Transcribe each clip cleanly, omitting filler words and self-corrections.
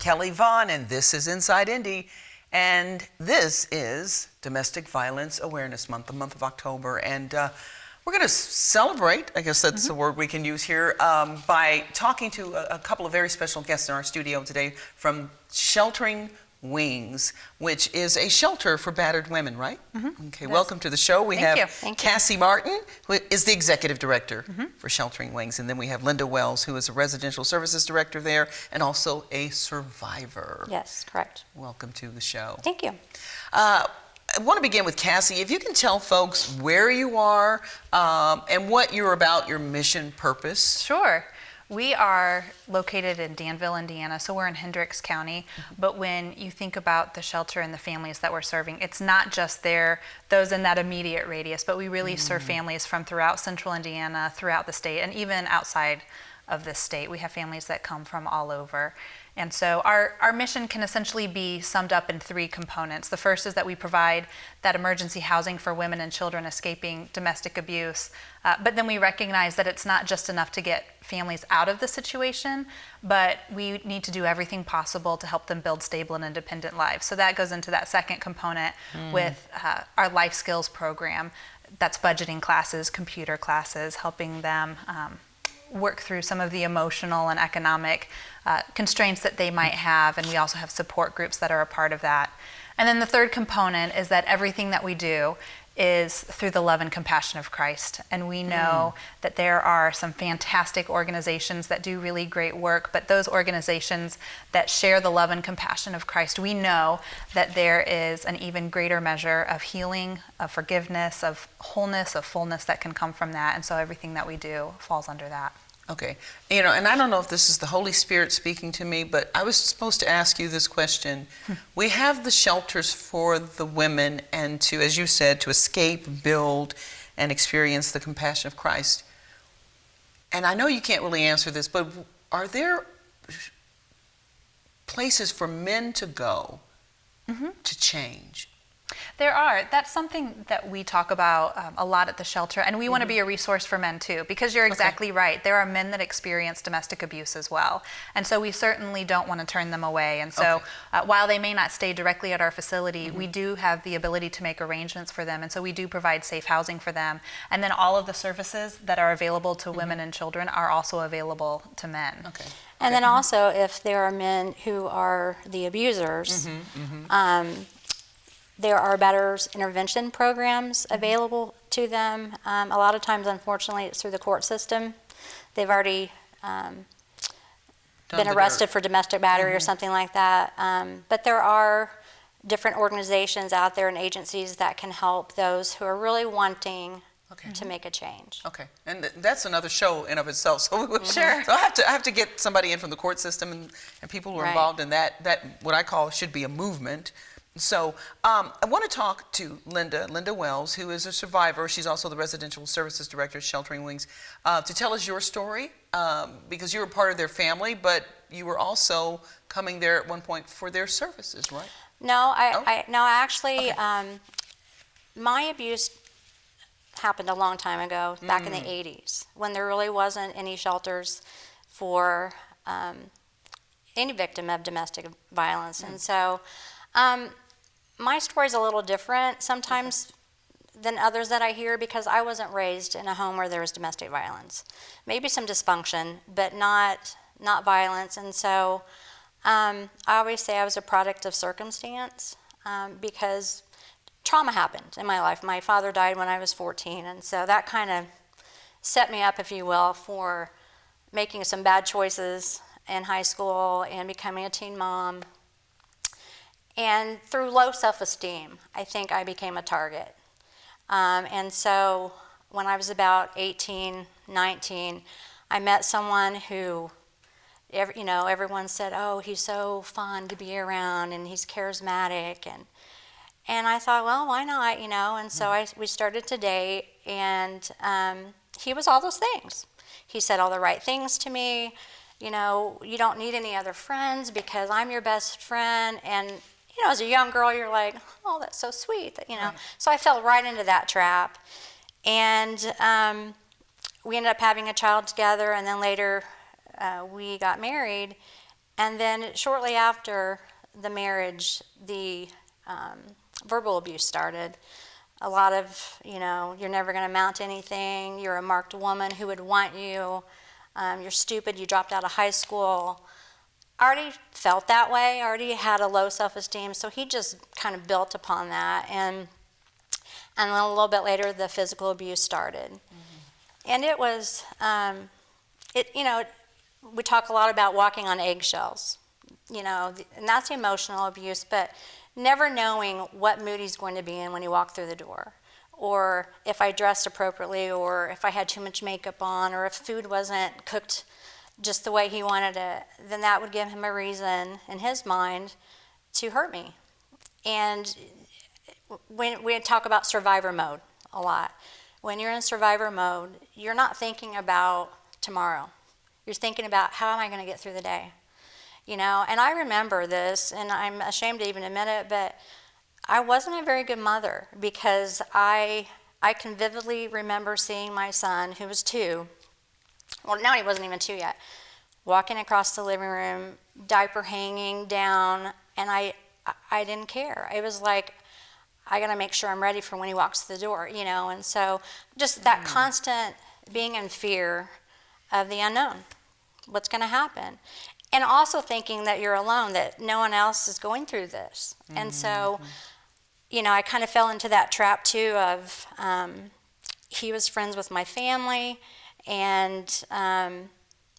Kelly Vaughn, and this is Inside Indy. And this is Domestic Violence Awareness Month, the month of October. And we're going to celebrate, I guess that's the word we can use here, by talking to a couple of very special guests in our studio today from Sheltering Wings, which is a shelter for battered women, right? Okay, welcome to the show. We have Cassie Martin, who is the executive director for Sheltering Wings, and then we have Linda Wells, who is a residential services director there and also a survivor. Yes, correct. Welcome to the show. Thank you. I want to begin with Cassie. If you can tell folks where you are and what you're about, your mission, purpose. Sure. We are located in Danville, Indiana, so we're in Hendricks County. But when you think about the shelter and the families that we're serving, it's not just those in that immediate radius, but we really serve families from throughout central Indiana, throughout the state, and even outside of the state. We have families that come from all over. And so our mission can essentially be summed up in three components. The first is that we provide that emergency housing for women and children escaping domestic abuse. But then we recognize that it's not just enough to get families out of the situation, but we need to do everything possible to help them build stable and independent lives. So that goes into that second component with our life skills program. That's budgeting classes, computer classes, helping them work through some of the emotional and economic constraints that they might have, and we also have support groups that are a part of that. And then the third component is that everything that we do is through the love and compassion of Christ. And we know that there are some fantastic organizations that do really great work, but those organizations that share the love and compassion of Christ, we know that there is an even greater measure of healing, of forgiveness, of wholeness, of fullness that can come from that. And so everything that we do falls under that. Okay. You know, and I don't know if this is the Holy Spirit speaking to me, but I was supposed to ask you this question. We have the shelters for the women and to, as you said, to escape, build, and experience the compassion of Christ. And I know you can't really answer this, but are there places for men to go to change? There are. That's something that we talk about a lot at the shelter, and we want to be a resource for men too, because you're exactly right. There are men that experience domestic abuse as well, and so we certainly don't want to turn them away. And so while they may not stay directly at our facility, we do have the ability to make arrangements for them, and so we do provide safe housing for them. And then all of the services that are available to women and children are also available to men. And then also, if there are men who are the abusers, there are better intervention programs available to them. A lot of times, unfortunately, it's through the court system. They've already been arrested for domestic battery or something like that. But there are different organizations out there and agencies that can help those who are really wanting to make a change. And that's another show in of itself. So, so I have to get somebody in from the court system and people who are involved in that what I call should be a movement. So I want to talk to Linda Wells, who is a survivor. She's also the residential services director at Sheltering Wings, to tell us your story, because you were part of their family, but you were also coming there at one point for their services, right? No, actually, my abuse happened a long time ago, back in the 80s, when there really wasn't any shelters for any victim of domestic violence. And so my story's a little different sometimes than others that I hear, because I wasn't raised in a home where there was domestic violence. Maybe some dysfunction, but not violence. And so I always say I was a product of circumstance, because trauma happened in my life. My father died when I was 14, and so that kind of set me up, if you will, for making some bad choices in high school and becoming a teen mom. And through low self-esteem, I think I became a target. And so when I was about 18, 19, I met someone who, everyone said, oh, he's so fun to be around and he's charismatic. And I thought, well, why not, And so we started to date, and he was all those things. He said all the right things to me. You don't need any other friends because I'm your best friend. And as a young girl, you're like, oh, that's so sweet, So I fell right into that trap. And we ended up having a child together, and then later we got married. And then shortly after the marriage, the verbal abuse started. A lot of, you're never going to amount to anything. You're a marked woman. Who would want you? You're stupid. You dropped out of high school. I already felt that way. I already had a low self-esteem. So he just kind of built upon that. And then a little bit later, the physical abuse started. Mm-hmm. And it was, we talk a lot about walking on eggshells, and that's emotional abuse, but never knowing what mood he's going to be in when he walked through the door, or if I dressed appropriately, or if I had too much makeup on, or if food wasn't cooked just the way he wanted it, then that would give him a reason in his mind to hurt me. And we talk about survivor mode a lot. When you're in survivor mode, you're not thinking about tomorrow. You're thinking about, how am I going to get through the day? And I remember this, and I'm ashamed to even admit it, but I wasn't a very good mother, because I can vividly remember seeing my son, who was 2, well, now he wasn't even 2 yet, walking across the living room, diaper hanging down, and I didn't care. It was like, I got to make sure I'm ready for when he walks through the door, and so just that constant being in fear of the unknown, what's going to happen. And also thinking that you're alone, that no one else is going through this. Mm-hmm. And so, I kind of fell into that trap too of, he was friends with my family, and I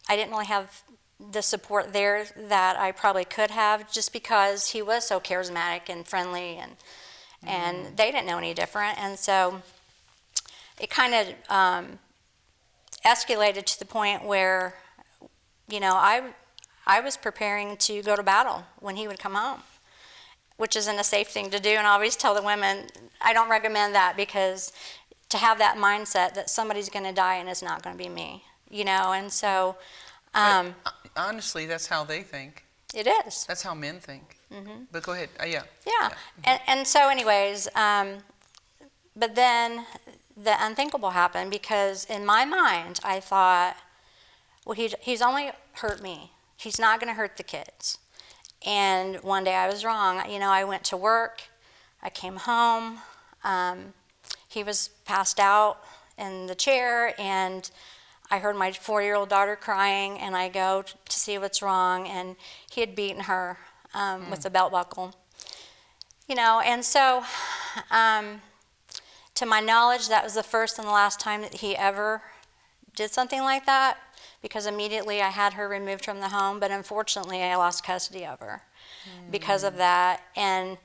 didn't really have the support there that I probably could have, just because he was so charismatic and friendly, and they didn't know any different. And so it kind of escalated to the point where, I was preparing to go to battle when he would come home, which isn't a safe thing to do. And I always tell the women, I don't recommend that, because to have that mindset that somebody's going to die and it's not going to be me, and so. Honestly, that's how they think. It is. That's how men think. Mm-hmm. But go ahead. Yeah. Yeah. And so anyways, but then the unthinkable happened, because in my mind I thought, well, he's only hurt me. He's not going to hurt the kids. And one day I was wrong. I went to work. I came home. He was passed out in the chair, and I heard my 4-year-old daughter crying, and I go to see what's wrong, and he had beaten her with a belt buckle. And so to my knowledge, that was the first and the last time that he ever did something like that, because immediately I had her removed from the home, but unfortunately I lost custody of her because of that, and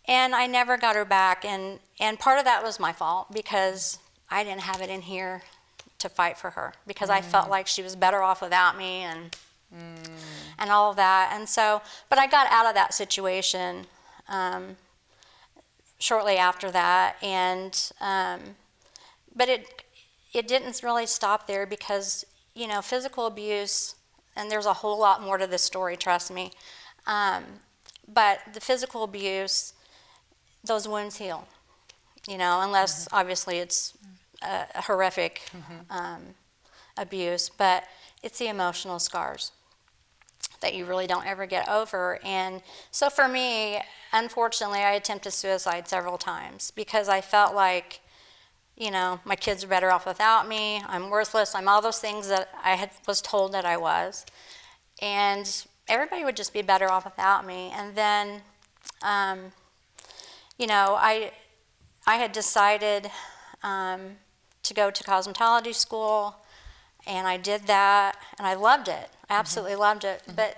I never got her back, and part of that was my fault, because I didn't have it in here to fight for her, because I felt like she was better off without me, and all of that. And so, but I got out of that situation shortly after that, and but it didn't really stop there, because physical abuse, and there's a whole lot more to this story, trust me, but the physical abuse, those wounds heal, unless obviously it's a horrific abuse, but it's the emotional scars that you really don't ever get over. And so for me, unfortunately, I attempted suicide several times, because I felt like, my kids are better off without me, I'm worthless, I'm all those things that I was told that I was, and everybody would just be better off without me. And then, I had decided to go to cosmetology school, and I did that, and I loved it. I absolutely loved it. But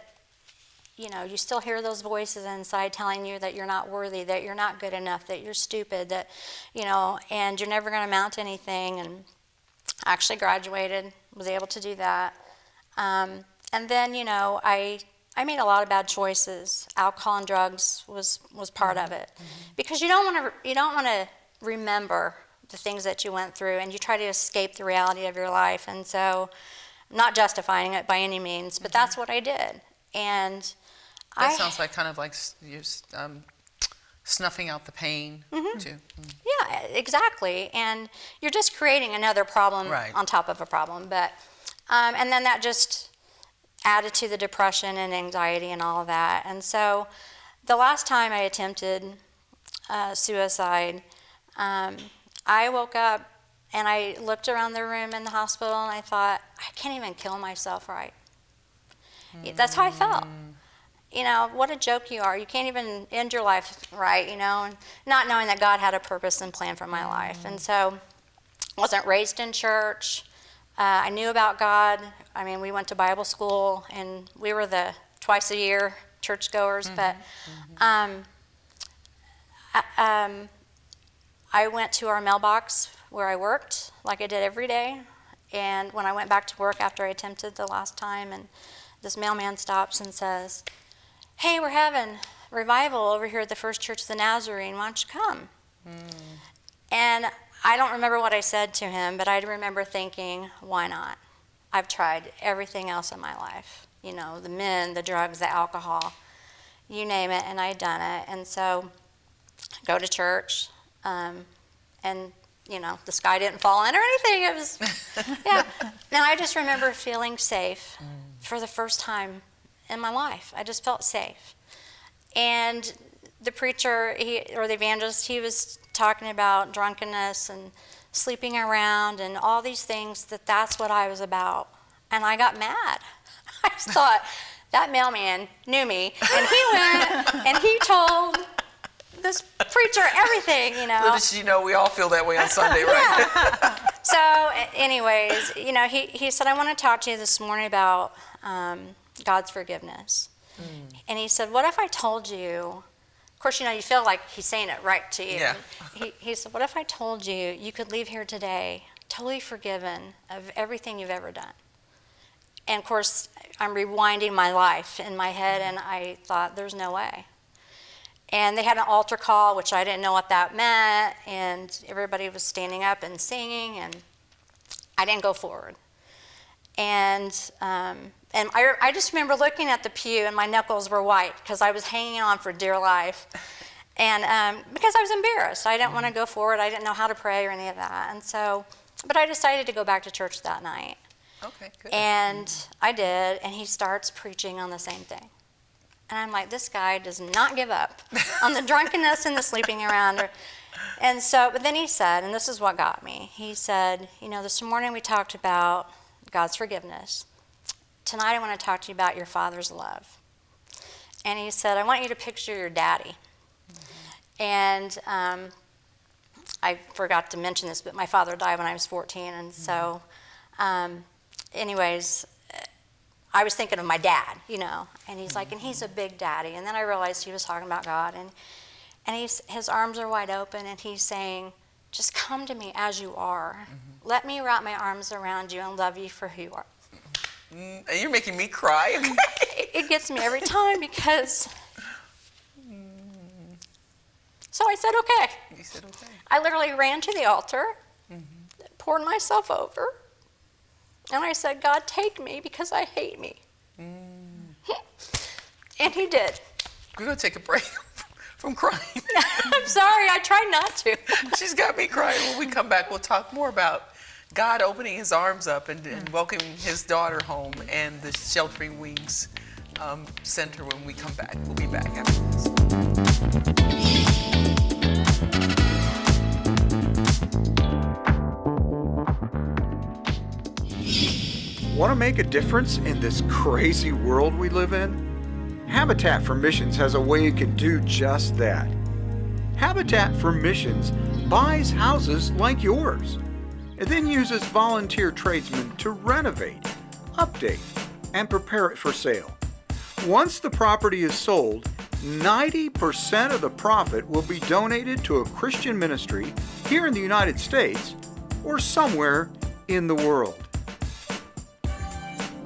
you still hear those voices inside telling you that you're not worthy, that you're not good enough, that you're stupid, that and you're never going to amount to anything. And I actually graduated, was able to do that, and then I made a lot of bad choices. Alcohol and drugs was part of it, because you don't want to remember the things that you went through, and you try to escape the reality of your life. And so, I'm not justifying it by any means, but that's what I did. And that sounds like kind of like you're snuffing out the pain too. Yeah, exactly. And you're just creating another problem on top of a problem. But and then that just added to the depression and anxiety and all of that. And so the last time I attempted suicide, I woke up and I looked around the room in the hospital and I thought, I can't even kill myself right. That's how I felt. You know, what a joke you are. You can't even end your life right, you know, and not knowing that God had a purpose and plan for my life. And so I wasn't raised in church. I knew about God. I mean, we went to Bible school, and we were the twice a year churchgoers. But I went to our mailbox where I worked, like I did every day. And when I went back to work after I attempted the last time, and this mailman stops and says, "Hey, we're having revival over here at the First Church of the Nazarene. Why don't you come?" And I don't remember what I said to him, but I remember thinking, why not? I've tried everything else in my life. You know, the men, the drugs, the alcohol, you name it, and I'd done it. And so go to church, and, you know, the sky didn't fall in or anything. It was, yeah. Now, I just remember feeling safe for the first time in my life. I just felt safe. And the preacher, or the evangelist, he was talking about drunkenness and sleeping around and all these things, that's what I was about. And I got mad. I just thought, that mailman knew me, and he went and he told this preacher everything, you know. Little did you know, we all feel that way on Sunday, right? Yeah. So anyways, you know, he said, I want to talk to you this morning about God's forgiveness. And he said, what if I told you, of course, you know, you feel like he's saying it right to you. Yeah. He said, what if I told you you could leave here today totally forgiven of everything you've ever done? And of course, I'm rewinding my life in my head, and I thought, there's no way. And they had an altar call, which I didn't know what that meant, and everybody was standing up and singing, and I didn't go forward. And I just remember looking at the pew, and my knuckles were white because I was hanging on for dear life. And because I was embarrassed. I didn't want to go forward. I didn't know how to pray or any of that. And so, but I decided to go back to church that night. Okay, good. And I did, and he starts preaching on the same thing. And I'm like, this guy does not give up on the drunkenness and the sleeping around. And so, but then he said, and this is what got me, he said, you know, this morning we talked about God's forgiveness. Tonight I want to talk to you about your Father's love. And he said, I want you to picture your daddy. And I forgot to mention this, but my father died when I was 14. And so, anyways, I was thinking of my dad, you know. And he's like, and he's a big daddy. And then I realized he was talking about God. And his arms are wide open, and he's saying, just come to me as you are. Let me wrap my arms around you and love you for who you are. You're making me cry. It gets me every time because... So I said, okay. You said okay. I literally ran to the altar, poured myself over, and I said, God, take me because I hate me. And he did. We're going to take a break from crying. I'm sorry, I tried not to. She's got me crying. When we come back, we'll talk more about God opening his arms up and welcoming his daughter home, and the Sheltering Wings Center when we come back. We'll be back after this. Want to make a difference in this crazy world we live in? Habitat for Missions has a way you can do just that. Habitat for Missions buys houses like yours and then uses volunteer tradesmen to renovate, update, and prepare it for sale. Once the property is sold, 90% of the profit will be donated to a Christian ministry here in the United States or somewhere in the world.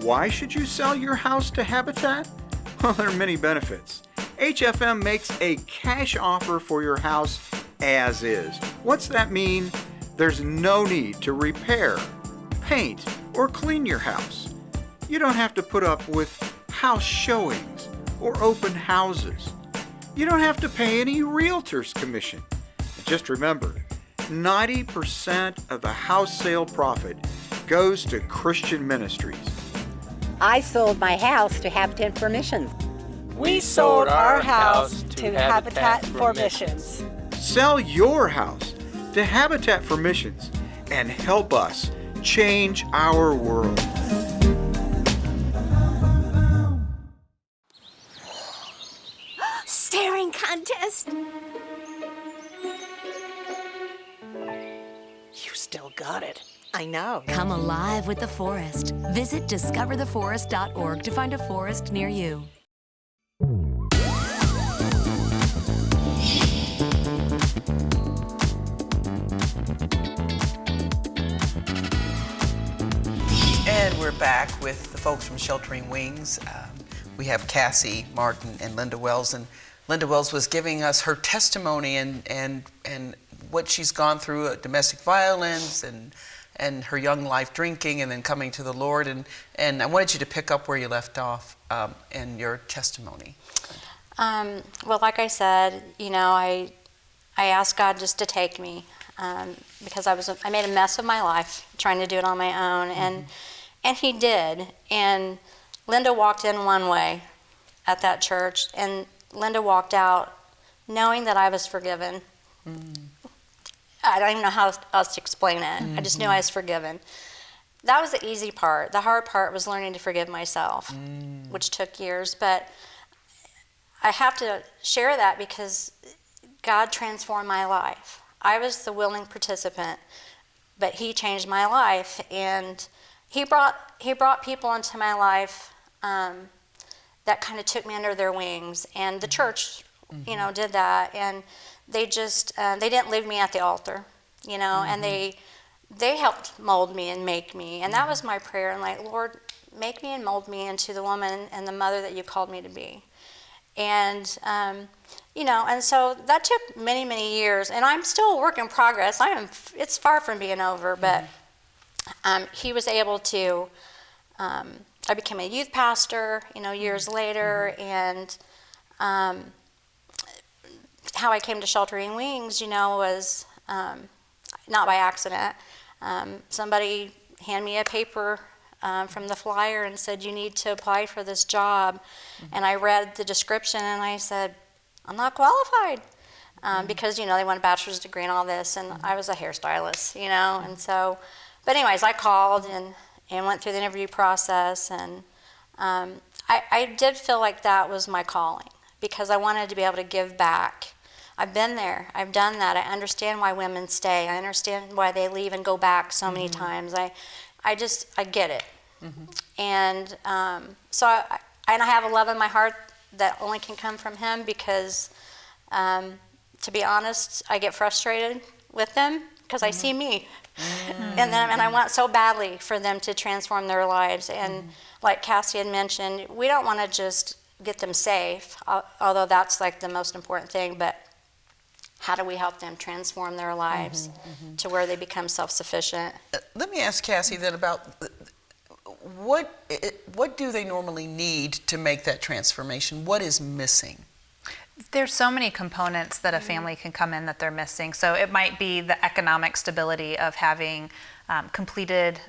Why should you sell your house to Habitat? Well, there are many benefits. HFM makes a cash offer for your house as is. What's that mean? There's no need to repair, paint, or clean your house. You don't have to put up with house showings or open houses. You don't have to pay any realtor's commission. Just remember, 90% of the house sale profit goes to Christian ministries. I sold my house to Habitat for Missions. We sold our house to Habitat for Missions. Sell your house to Habitat for Missions and help us change our world. Staring contest. You still got it. I know. Come alive with the forest. Visit discovertheforest.org to find a forest near you. And we're back with the folks from Sheltering Wings. We have Cassie Martin and Linda Wells, and Linda Wells was giving us her testimony and what she's gone through, domestic violence and her young life drinking and then coming to the Lord. And I wanted you to pick up where you left off in your testimony. Well, like I said, I asked God just to take me because I made a mess of my life trying to do it on my own, and He did. And Linda walked in one way at that church, and Linda walked out knowing that I was forgiven. I don't even know how else to explain it. I just knew I was forgiven. That was the easy part. The hard part was learning to forgive myself, which took years. But I have to share that because God transformed my life. I was the willing participant, but He changed my life, and He brought people into my life that kind of took me under their wings, and the church, did that, and they just they didn't leave me at the altar, and they helped mold me and make me, and that was my prayer. And like, Lord, make me and mold me into the woman and the mother that You called me to be, and and so that took many, many years, and I'm still a work in progress. It's far from being over, but He was able to. I became a youth pastor, years later, and how I came to Sheltering Wings, was not by accident. Somebody handed me a paper from the flyer and said, you need to apply for this job. And I read the description and I said, I'm not qualified. Because, they want a bachelor's degree and all this, and I was a hairstylist, and so, but anyways, I called and went through the interview process, and I did feel like that was my calling, because I wanted to be able to give back. I've been there. I've done that. I understand why women stay. I understand why they leave and go back so many times. I get it. And so I have a love in my heart that only can come from Him, because to be honest, I get frustrated with them because I see me. And I want so badly for them to transform their lives. And like Cassie had mentioned, we don't want to just get them safe, although that's like the most important thing, but how do we help them transform their lives to where they become self-sufficient? Let me ask Cassie then about what do they normally need to make that transformation? What is missing? There's so many components that a family can come in that they're missing. So it might be the economic stability of having completed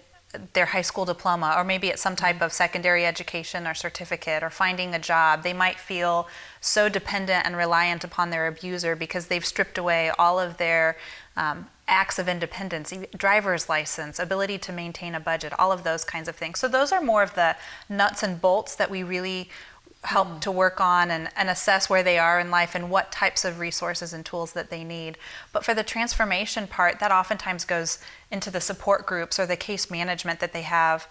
their high school diploma, or maybe it's some type of secondary education or certificate, or finding a job. They might feel so dependent and reliant upon their abuser because they've stripped away all of their acts of independence, driver's license, ability to maintain a budget, all of those kinds of things. So those are more of the nuts and bolts that we really help to work on and assess where they are in life and what types of resources and tools that they need. But for the transformation part, that oftentimes goes into the support groups or the case management that they have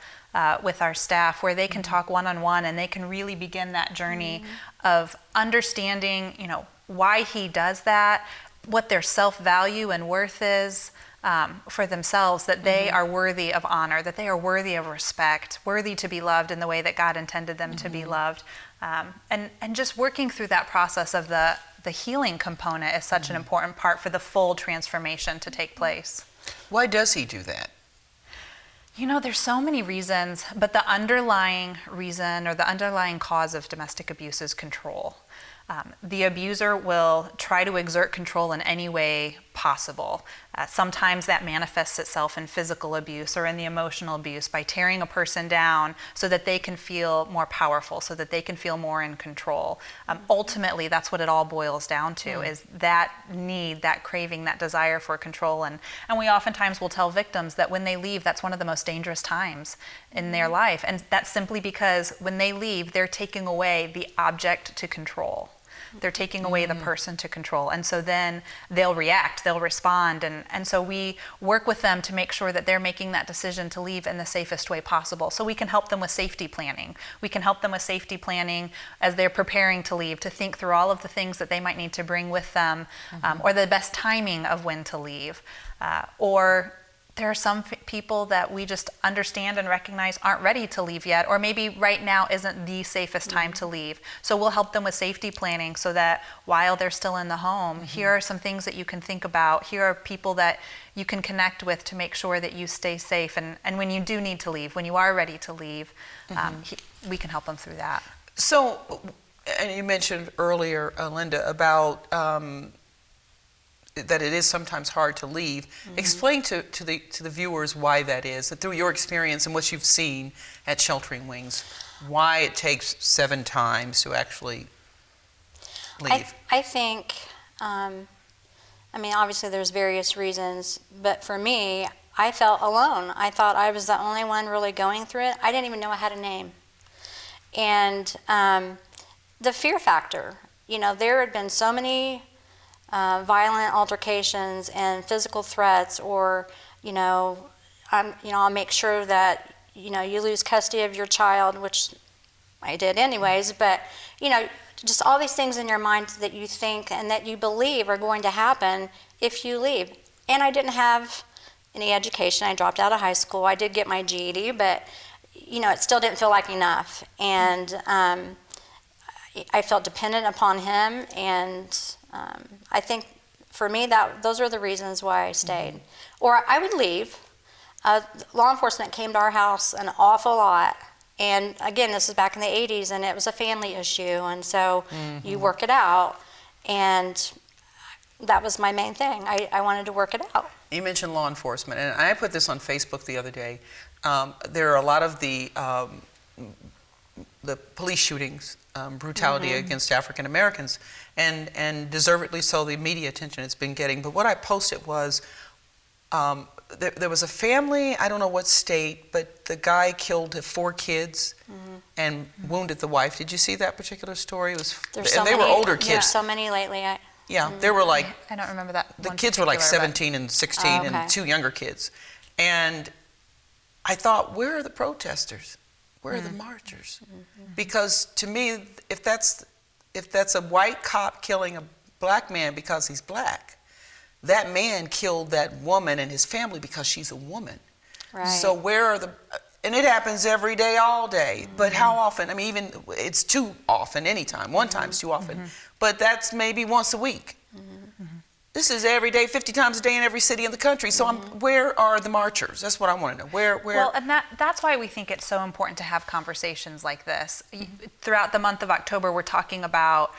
with our staff, where they can talk one-on-one and they can really begin that journey of understanding, why he does that, what their self-value and worth is for themselves, that they are worthy of honor, that they are worthy of respect, worthy to be loved in the way that God intended them to be loved. And just working through that process of the healing component is such an important part for the full transformation to take place. Why does he do that? There's so many reasons, but the underlying reason or the underlying cause of domestic abuse is control. The abuser will try to exert control in any way possible. Sometimes that manifests itself in physical abuse or in the emotional abuse by tearing a person down so that they can feel more powerful, so that they can feel more in control. Ultimately, that's what it all boils down to, is that need, that craving, that desire for control. And we oftentimes will tell victims that when they leave, that's one of the most dangerous times in their life. And that's simply because when they leave, they're taking away the object to control. They're taking away the person to control. And so then they'll react, they'll respond. And so we work with them to make sure that they're making that decision to leave in the safest way possible. So we can help them with safety planning. We can help them with safety planning as they're preparing to leave, to think through all of the things that they might need to bring with them, or the best timing of when to leave. Or there are some people that we just understand and recognize aren't ready to leave yet, or maybe right now isn't the safest time to leave. So we'll help them with safety planning so that while they're still in the home, here are some things that you can think about. Here are people that you can connect with to make sure that you stay safe. And when you do need to leave, when you are ready to leave, we can help them through that. So, and you mentioned earlier, Linda, about that it is sometimes hard to leave. Explain to the viewers why that is, that through your experience and what you've seen at Sheltering Wings, why it takes 7 times to actually leave. I think, obviously there's various reasons, but for me, I felt alone. I thought I was the only one really going through it. I didn't even know I had a name. And the fear factor, there had been so many violent altercations and physical threats, or I'll make sure that you lose custody of your child, which I did anyways. But just all these things in your mind that you think and that you believe are going to happen if you leave. And I didn't have any education. I dropped out of high school. I did get my GED, but it still didn't feel like enough. And I felt dependent upon him, and I think for me those are the reasons why I stayed. Or I would leave. Law enforcement came to our house an awful lot, and again, this is back in the 80s, and it was a family issue, and so you work it out, and that was my main thing. I wanted to work it out. You mentioned law enforcement, and I put this on Facebook the other day. There are a lot of the police shootings, brutality against African Americans, and deservedly so, the media attention it's been getting. But what I posted was there was a family, I don't know what state, but the guy killed 4 kids and wounded the wife. Did you see that particular story? It was, and they were older kids. There's so many lately. They were like, I don't remember that. the kids were like 17 and 16, and 2 younger kids. And I thought, where are the protesters? Where are the marchers? Because to me, if that's a white cop killing a black man because he's black, that man killed that woman and his family because she's a woman. Right. So where are and it happens every day, all day. But how often? Even it's too often, anytime. One time's too often. But that's maybe once a week. This is every day, 50 times a day in every city in the country. So where are the marchers? That's what I want to know. Where? Well, and that's why we think it's so important to have conversations like this. Throughout the month of October, we're talking about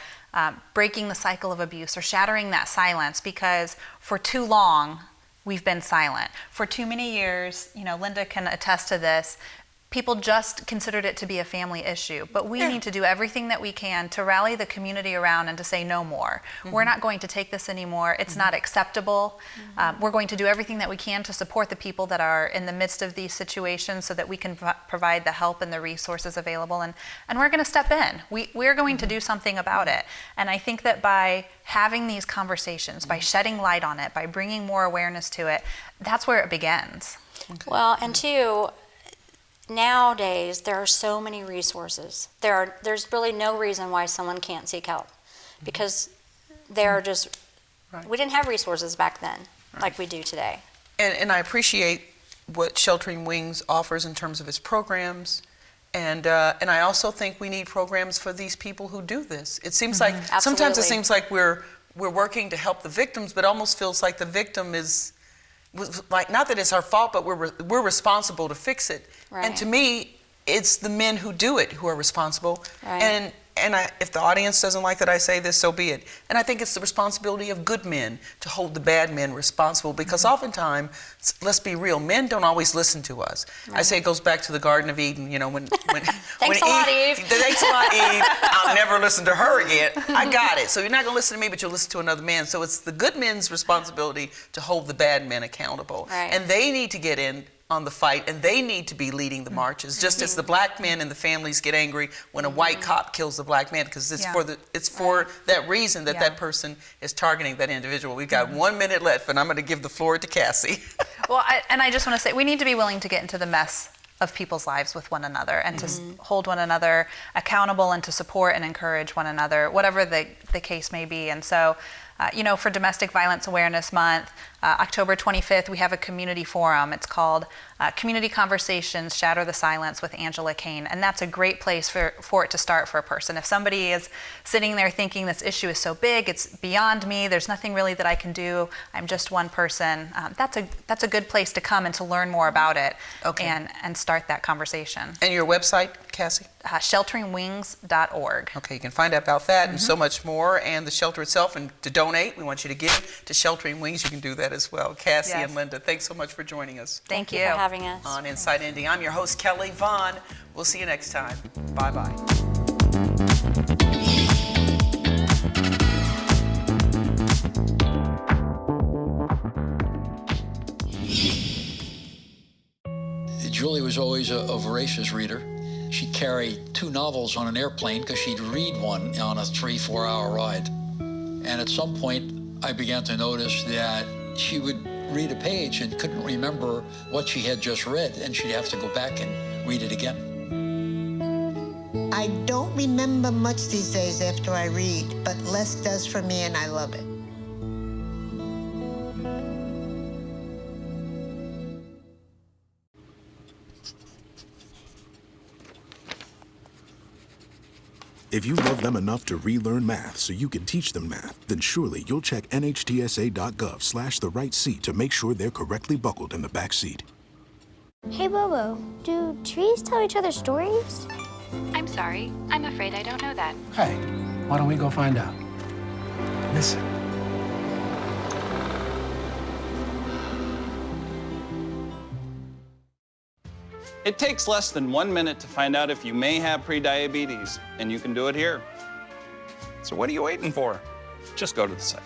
breaking the cycle of abuse or shattering that silence, because for too long, we've been silent. For too many years, Linda can attest to this, people just considered it to be a family issue. But we need to do everything that we can to rally the community around and to say no more. We're not going to take this anymore. It's not acceptable. We're going to do everything that we can to support the people that are in the midst of these situations so that we can provide the help and the resources available. And we're going to step in. We're going to do something about it. And I think that by having these conversations, by shedding light on it, by bringing more awareness to it, that's where it begins. Well, and 2, nowadays, there are so many resources. There's really no reason why someone can't seek help, because there are just, we didn't have resources back then like we do today. And I appreciate what Sheltering Wings offers in terms of its programs. And I also think we need programs for these people who do this. It seems like, sometimes it seems like we're working to help the victims, but it almost feels like the victim is, like, not that it's our fault, but we're responsible to fix it. Right. And to me, it's the men who do it who are responsible. Right. if the audience doesn't like that I say this, so be it. And I think it's the responsibility of good men to hold the bad men responsible, because oftentimes, let's be real, men don't always listen to us. I say it goes back to the Garden of Eden, you know, when Thanks a lot, Eve. Thanks a lot, Eve. I'll never listen to her again. I got it. So you're not going to listen to me, but you'll listen to another man. So it's the good men's responsibility to hold the bad men accountable. Right. And they need to get in on the fight, and they need to be leading the marches, just as the black men and the families get angry when a white cop kills the black man, because it's for that reason that that person is targeting that individual. We've got 1 minute left, and I'm going to give the floor to Cassie. Well, I just want to say, we need to be willing to get into the mess of people's lives with one another, and to hold one another accountable, and to support and encourage one another, whatever the case may be. And so, you know, for Domestic Violence Awareness Month, October 25th, we have a community forum. It's called Community Conversations, Shatter the Silence with Angela Kane. And that's a great place for it to start for a person. If somebody is sitting there thinking this issue is so big, it's beyond me, there's nothing really that I can do, I'm just one person, that's a good place to come and to learn more about it. And start that conversation. And your website, Cassie? Shelteringwings.org. Okay, you can find out about that and so much more, and the shelter itself. And to donate, we want you to give to Sheltering Wings. You can do that as well. Cassie and Linda, thanks so much for joining us. Thank you for having us. On Inside Indy, I'm your host, Kelly Vaughn. We'll see you next time. Bye-bye. Julie was always a voracious reader. She'd carry 2 novels on an airplane because she'd read one on a 3-4 hour ride. And at some point, I began to notice that she would read a page and couldn't remember what she had just read, and she'd have to go back and read it again. I don't remember much these days after I read, but less does for me, and I love it. If you love them enough to relearn math so you can teach them math, then surely you'll check nhtsa.gov/the right seat to make sure they're correctly buckled in the back seat. Hey, Bobo, do trees tell each other stories? I'm sorry. I'm afraid I don't know that. Hey, why don't we go find out? Listen. It takes less than 1 minute to find out if you may have prediabetes, and you can do it here. So what are you waiting for? Just go to the site.